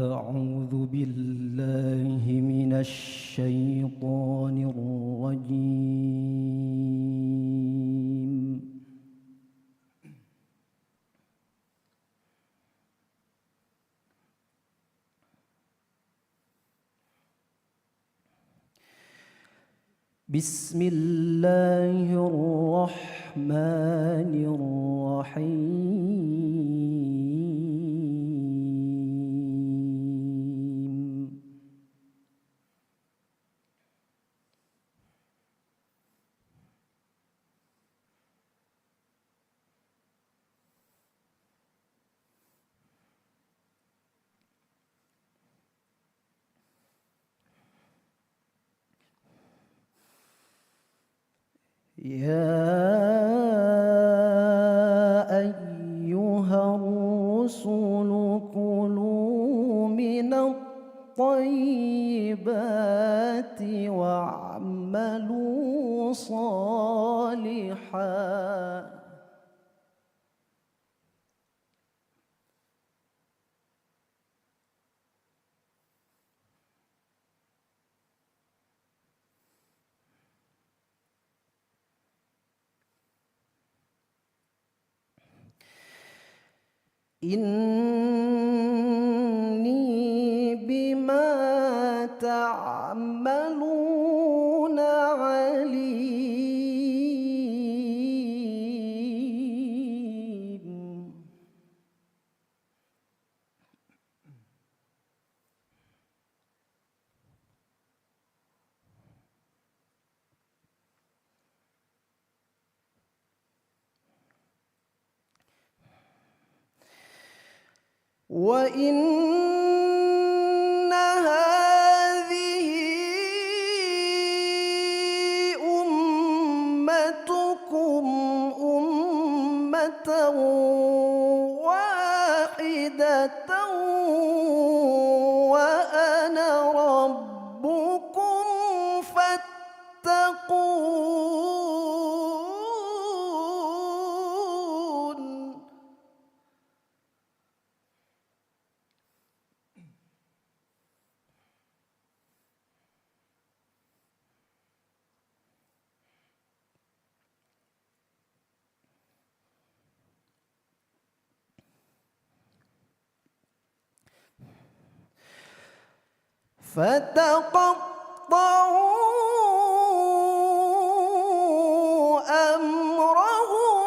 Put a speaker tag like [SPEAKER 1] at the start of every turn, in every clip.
[SPEAKER 1] أعوذ بالله من الشيطان الرجيم. بسم الله الرحمن الرحيم. يا أيها الرسل كلوا من الطيبات واعملوا صالحا إني بما تعملون عليم. وإن هذه أمتكم أمة واحدة وأنا ربكم فاتقون. فتقطعوا أمرهم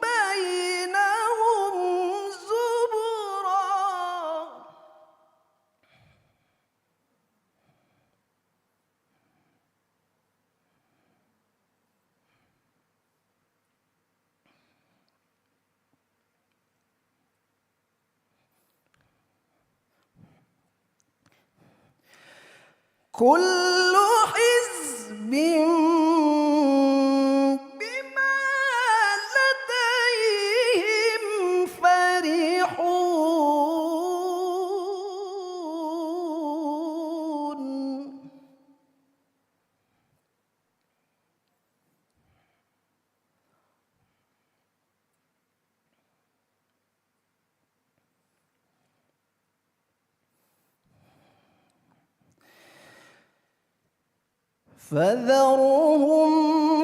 [SPEAKER 1] بينهم زبرا. كل حزب بما لديهم فرحون. فذرهم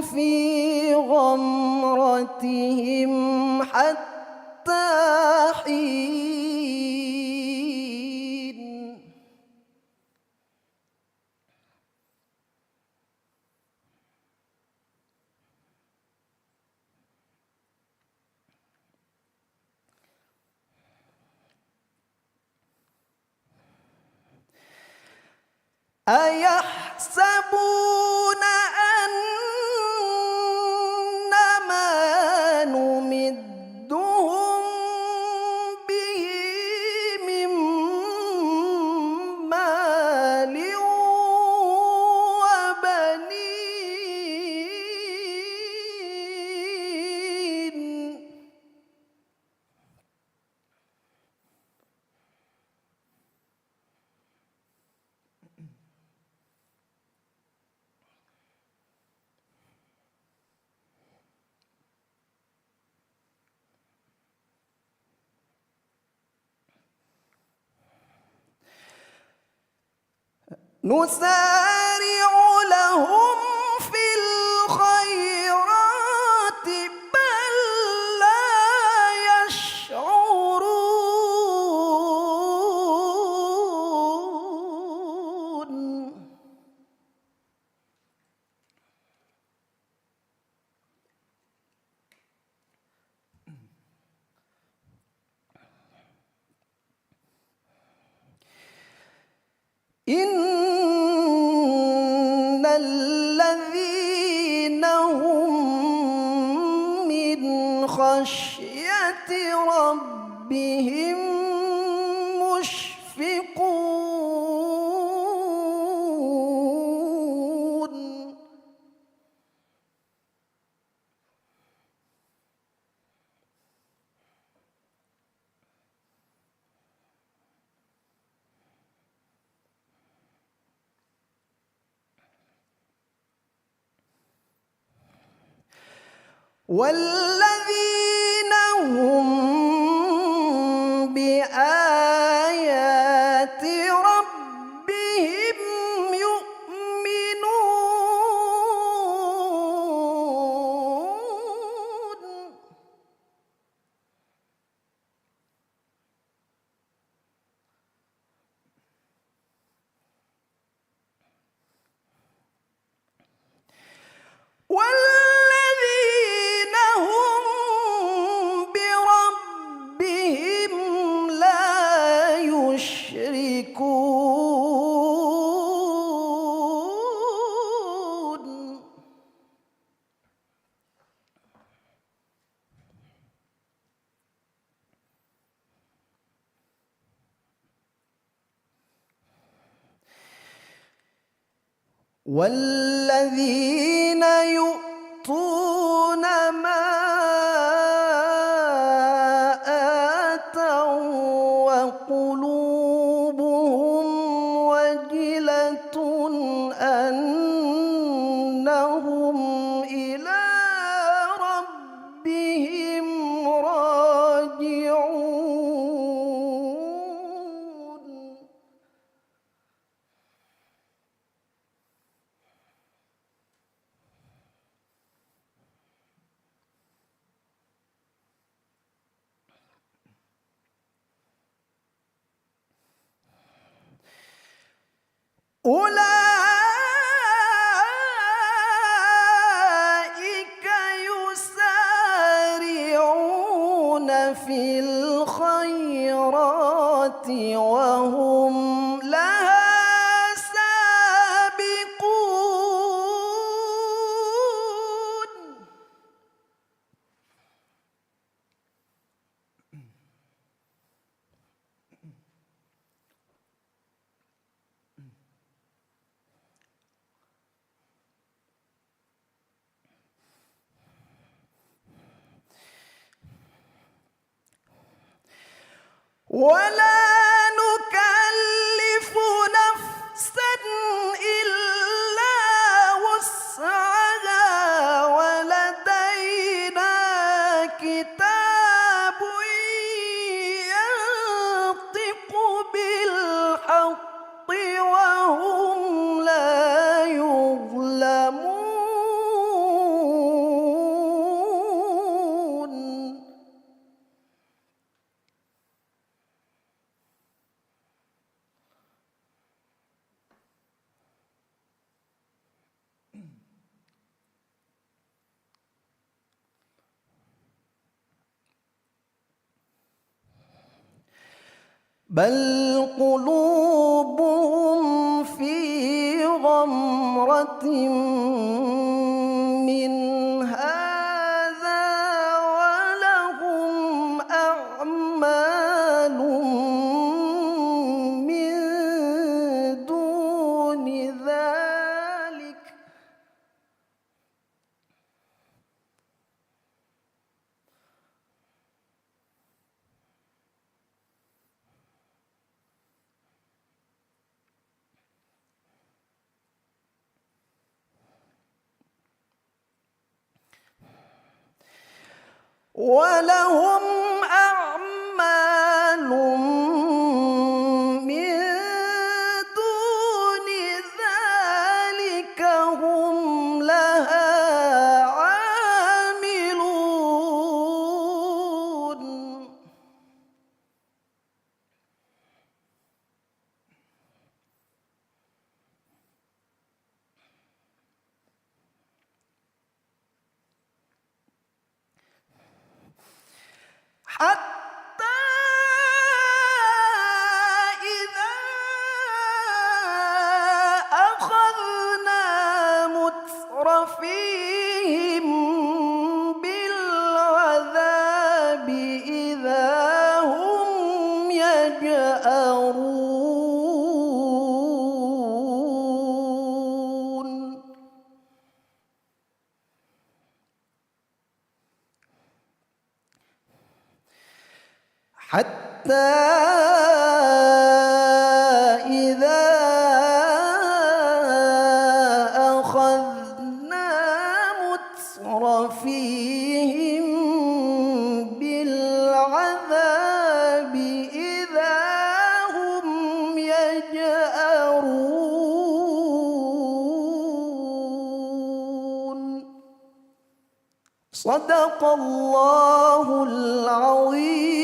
[SPEAKER 1] في غمرتهم حتى حين. أيحسبون أنما نمدهم به من مال وبنين. نسارع لهم في الخيرات بل لا يشعرون. إن الذين هم من خشية ربهم مشفقون. والذين هم بآيات ربهم يؤمنون. والذين هم بربهم لا يشركون. والذين يؤتون ما آتوا وقلوبهم وجلة أنهم إلى ربهم راجعون. أولئك يسارعون في الخيرات وهم لها سابقون. ولا نكلف نفسا إلا وسعها ولدينا كتاب ينطق بالحق وهم لا يظلمون. بل قلوبهم في غمرة من هذا ولهم أعمال من دون ذلك ولهم أعمال من دون حتى إذا أخذنا مترفيهم بالعذاب إذا هم يجأرون حتى إذا أخذنا مترفيهم بالعذاب إذا هم يجأرون صدق الله العظيم.